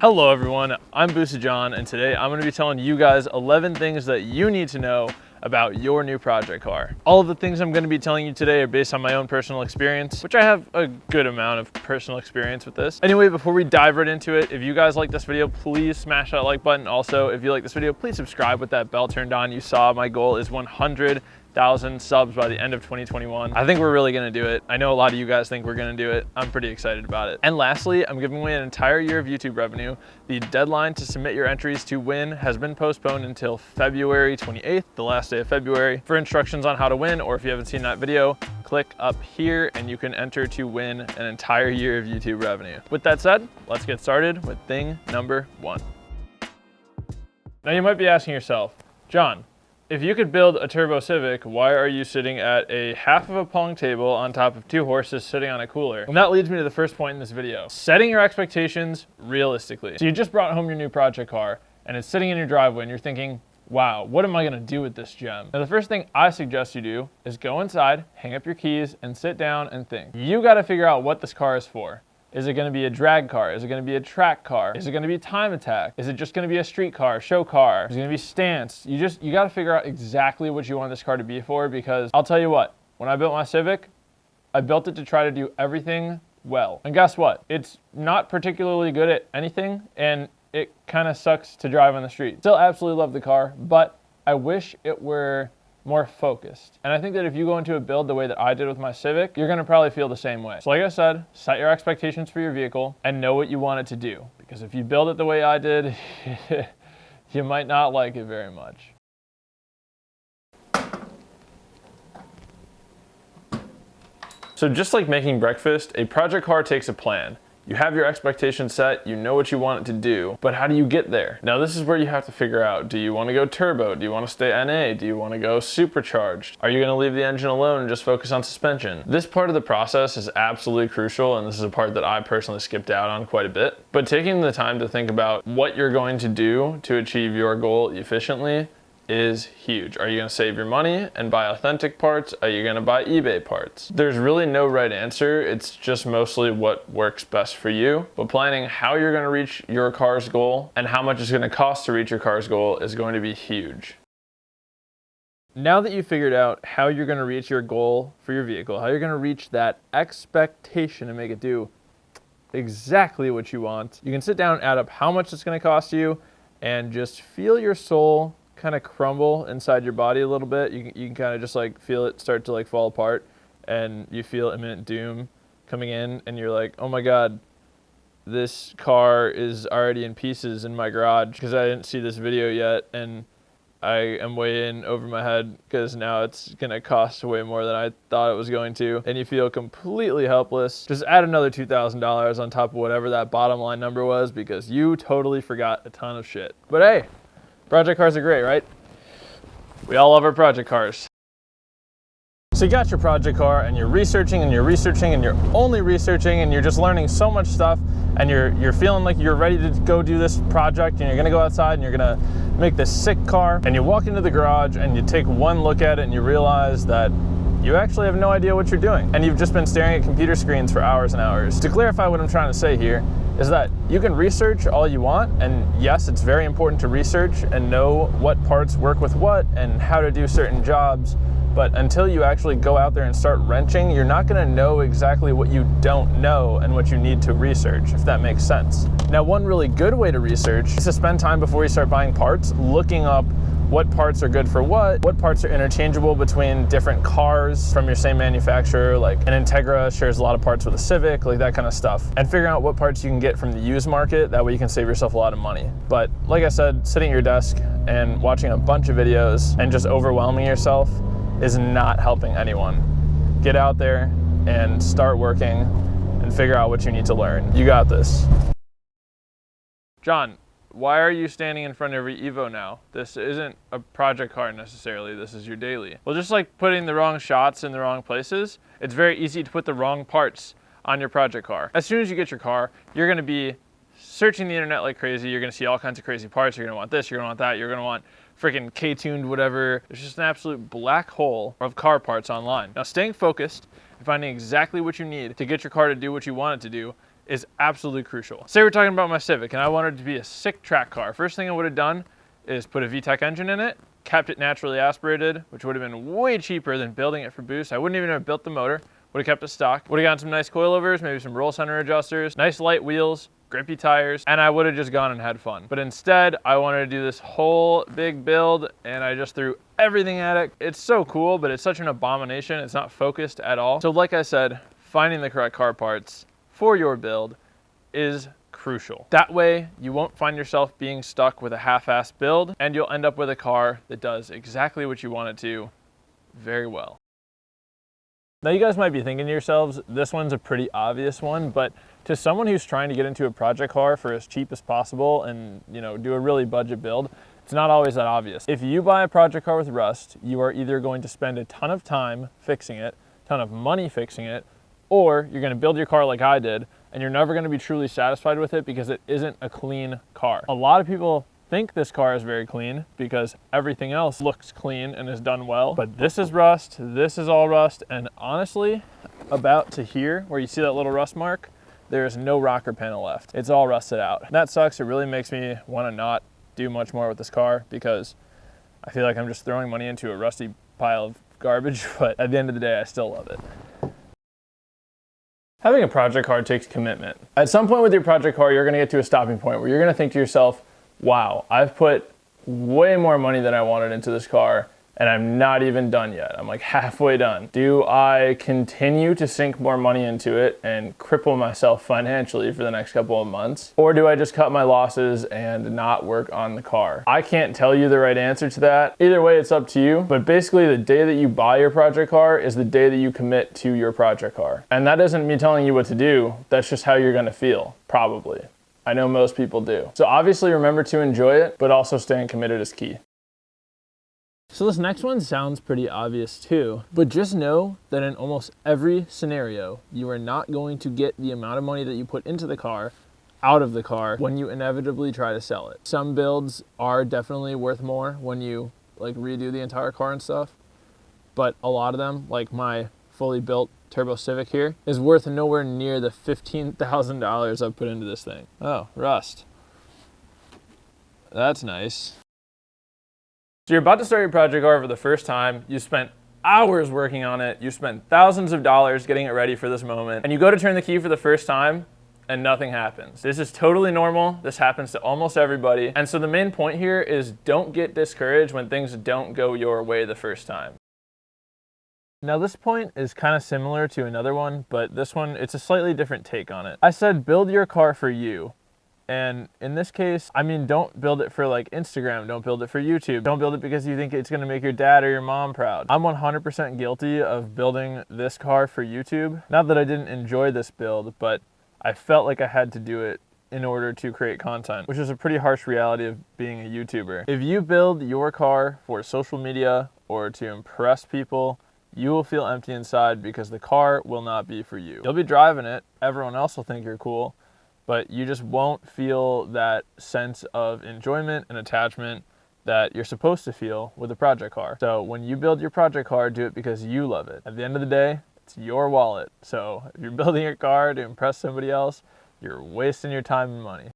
Hello everyone, I'm Boosa John, and today I'm going to be telling you guys 11 things that you need to know about your new project car. All of the things I'm going to be telling you today are based on my own personal experience, which I have a good amount of personal experience with this. Anyway, before we dive right into it, if you guys like this video, please smash that like button. Also, if you like this video, please subscribe with that bell turned on. You saw my goal is 100,000 subs by the end of 2021. I think we're really gonna do it. I know a lot of you guys think we're gonna do it. I'm pretty excited about it. And lastly, I'm giving away an entire year of YouTube revenue. The deadline to submit your entries to win has been postponed until February 28th, the last day of February. For instructions on how to win, or if you haven't seen that video, click up here and you can enter to win an entire year of YouTube revenue. With that said, let's get started with thing number 1. Now you might be asking yourself, John, if you could build a Turbo Civic, why are you sitting at a half of a pong table on top of 2 horses sitting on a cooler? And that leads me to the first point in this video. Setting your expectations realistically. So you just brought home your new project car and it's sitting in your driveway and you're thinking, wow, what am I gonna do with this gem? Now the first thing I suggest you do is go inside, hang up your keys, and sit down and think. You gotta figure out what this car is for. Is it gonna be a drag car? Is it gonna be a track car? Is it gonna be a time attack? Is it just gonna be a street car, show car? Is it gonna be stance? You gotta figure out exactly what you want this car to be for, because I'll tell you what, when I built my Civic, I built it to try to do everything well. And guess what? It's not particularly good at anything, and it kind of sucks to drive on the street. Still absolutely love the car, but I wish it were more focused. And I think that if you go into a build the way that I did with my Civic, you're gonna probably feel the same way. So like I said, set your expectations for your vehicle and know what you want it to do. Because if you build it the way I did, you might not like it very much. So just like making breakfast, a project car takes a plan. You have your expectations set, you know what you want it to do, but how do you get there? Now this is where you have to figure out, do you want to go turbo? Do you want to stay NA? Do you want to go supercharged? Are you going to leave the engine alone and just focus on suspension? This part of the process is absolutely crucial, and this is a part that I personally skipped out on quite a bit. But taking the time to think about what you're going to do to achieve your goal efficiently is huge. Are you gonna save your money and buy authentic parts? Are you gonna buy eBay parts? There's really no right answer. It's just mostly what works best for you. But planning how you're gonna reach your car's goal and how much it's gonna cost to reach your car's goal is going to be huge. Now that you've figured out how you're gonna reach your goal for your vehicle, how you're gonna reach that expectation and make it do exactly what you want, you can sit down and add up how much it's gonna cost you and just feel your soul kind of crumble inside your body a little bit. You can kind of just like feel it start to like fall apart, and you feel imminent doom coming in, and you're like, oh my God, this car is already in pieces in my garage because I didn't see this video yet, and I am way in over my head because now it's gonna cost way more than I thought it was going to, and you feel completely helpless. Just add another $2,000 on top of whatever that bottom line number was, because you totally forgot a ton of shit. But hey, project cars are great, right? We all love our project cars. So you got your project car and you're researching and you're researching and you're only researching and you're just learning so much stuff, and you're feeling like you're ready to go do this project, and you're gonna go outside and you're gonna make this sick car, and you walk into the garage and you take one look at it and you realize that you actually have no idea what you're doing, and you've just been staring at computer screens for hours and hours. To clarify what I'm trying to say here is that you can research all you want, and yes, it's very important to research and know what parts work with what and how to do certain jobs, but until you actually go out there and start wrenching, you're not gonna know exactly what you don't know and what you need to research, if that makes sense. Now, one really good way to research is to spend time before you start buying parts, looking up what parts are good for what parts are interchangeable between different cars from your same manufacturer, like an Integra shares a lot of parts with a Civic, like that kind of stuff, and figuring out what parts you can get from the used market. That way you can save yourself a lot of money. But like I said, sitting at your desk and watching a bunch of videos and just overwhelming yourself is not helping anyone. Get out there and start working and figure out what you need to learn. You got this. John, why are you standing in front of your Evo now? This isn't a project car necessarily, this is your daily. Well, just like putting the wrong shots in the wrong places, it's very easy to put the wrong parts on your project car. As soon as you get your car, you're gonna be searching the internet like crazy. You're gonna see all kinds of crazy parts. You're gonna want this, you're gonna want that, you're gonna want freaking K-tuned whatever. There's just an absolute black hole of car parts online. Now, staying focused and finding exactly what you need to get your car to do what you want it to do is absolutely crucial. Say we're talking about my Civic and I wanted it to be a sick track car. First thing I would have done is put a VTEC engine in it, kept it naturally aspirated, which would have been way cheaper than building it for boost. I wouldn't even have built the motor, would have kept it stock, would have gotten some nice coilovers, maybe some roll center adjusters, nice light wheels, grippy tires, and I would have just gone and had fun. But instead, I wanted to do this whole big build and I just threw everything at it. It's so cool, but it's such an abomination. It's not focused at all. So like I said, finding the correct car parts for your build is crucial. That way, you won't find yourself being stuck with a half-assed build and you'll end up with a car that does exactly what you want it to very well. Now you guys might be thinking to yourselves, this one's a pretty obvious one, but to someone who's trying to get into a project car for as cheap as possible and do a really budget build, it's not always that obvious. If you buy a project car with rust, you are either going to spend a ton of time fixing it, a ton of money fixing it, or you're going to build your car like I did, and you're never going to be truly satisfied with it because it isn't a clean car. A lot of people think this car is very clean because everything else looks clean and is done well, but this is rust, this is all rust, and honestly, about to here, where you see that little rust mark, there is no rocker panel left. It's all rusted out. That sucks. It really makes me want to not do much more with this car because I feel like I'm just throwing money into a rusty pile of garbage, but at the end of the day, I still love it. Having a project car takes commitment. At some point with your project car, you're gonna get to a stopping point where you're gonna think to yourself, wow, I've put way more money than I wanted into this car and I'm not even done yet. I'm like halfway done. Do I continue to sink more money into it and cripple myself financially for the next couple of months? Or do I just cut my losses and not work on the car? I can't tell you the right answer to that. Either way, it's up to you. But basically the day that you buy your project car is the day that you commit to your project car. And that isn't me telling you what to do. That's just how you're gonna feel, probably. I know most people do. So obviously remember to enjoy it, but also staying committed is key. So this next one sounds pretty obvious too, but just know that in almost every scenario, you are not going to get the amount of money that you put into the car out of the car when you inevitably try to sell it. Some builds are definitely worth more when you redo the entire car and stuff, but a lot of them, like my fully built Turbo Civic here, is worth nowhere near the $15,000 I've put into this thing. Oh, rust. That's nice. So you're about to start your project car for the first time, you spent hours working on it, you spent thousands of dollars getting it ready for this moment, and you go to turn the key for the first time and nothing happens. This is totally normal, this happens to almost everybody, and so the main point here is don't get discouraged when things don't go your way the first time. Now this point is kind of similar to another one, but this one, it's a slightly different take on it. I said build your car for you. And in this case, I mean, don't build it for Instagram, don't build it for YouTube, don't build it because you think it's gonna make your dad or your mom proud. I'm 100% guilty of building this car for YouTube. Not that I didn't enjoy this build, but I felt like I had to do it in order to create content, which is a pretty harsh reality of being a YouTuber. If you build your car for social media or to impress people, you will feel empty inside because the car will not be for you. You'll be driving it, everyone else will think you're cool, but you just won't feel that sense of enjoyment and attachment that you're supposed to feel with a project car. So when you build your project car, do it because you love it. At the end of the day, it's your wallet. So if you're building your car to impress somebody else, you're wasting your time and money.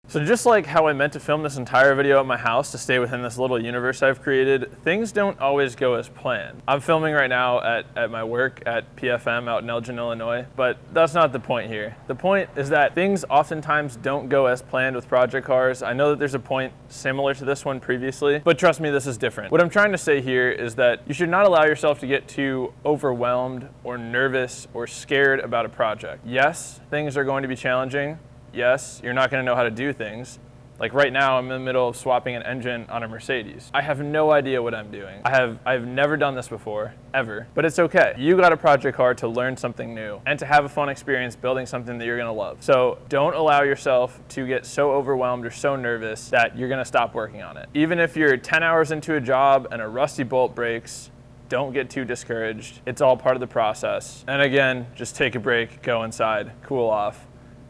So just like how I meant to film this entire video at my house to stay within this little universe I've created, things don't always go as planned. I'm filming right now at my work at PFM out in Elgin, Illinois, but that's not the point here. The point is that things oftentimes don't go as planned with project cars. I know that there's a point similar to this one previously, but trust me, this is different. What I'm trying to say here is that you should not allow yourself to get too overwhelmed or nervous or scared about a project. Yes, things are going to be challenging. Yes, you're not going to know how to do things. Like right now, I'm in the middle of swapping an engine on a Mercedes. I have no idea what I'm doing. I've never done this before, ever, but it's okay. You got a project car to learn something new and to have a fun experience building something that you're gonna love. So don't allow yourself to get so overwhelmed or so nervous that you're gonna stop working on it. Even if you're 10 hours into a job and a rusty bolt breaks, don't get too discouraged. It's all part of the process. And again, just take a break, go inside, cool off,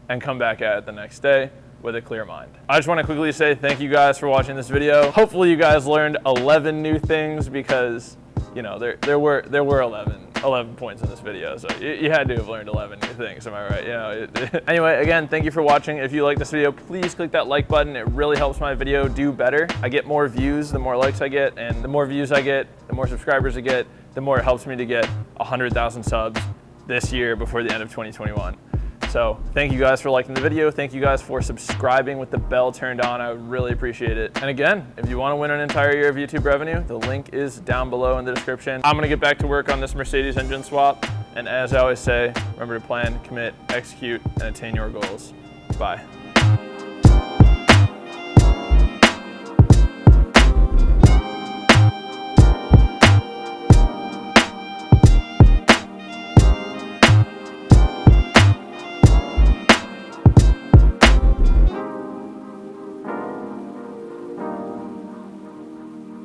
and come back at it the next day with a clear mind. I just want to quickly say thank you guys for watching this video. Hopefully you guys learned 11 new things because, you know, there were 11. 11 points in this video, so you had to have learned 11 new things, am I right? You know, anyway, again, thank you for watching. If you like this video, please click that like button. It really helps my video do better. I get more views the more likes I get, and the more views I get, the more subscribers I get, the more it helps me to get 100,000 subs this year before the end of 2021. So thank you guys for liking the video. Thank you guys for subscribing with the bell turned on. I would really appreciate it. And again, if you want to win an entire year of YouTube revenue, the link is down below in the description. I'm gonna get back to work on this Mercedes engine swap. And as I always say, remember to plan, commit, execute, and attain your goals. Bye.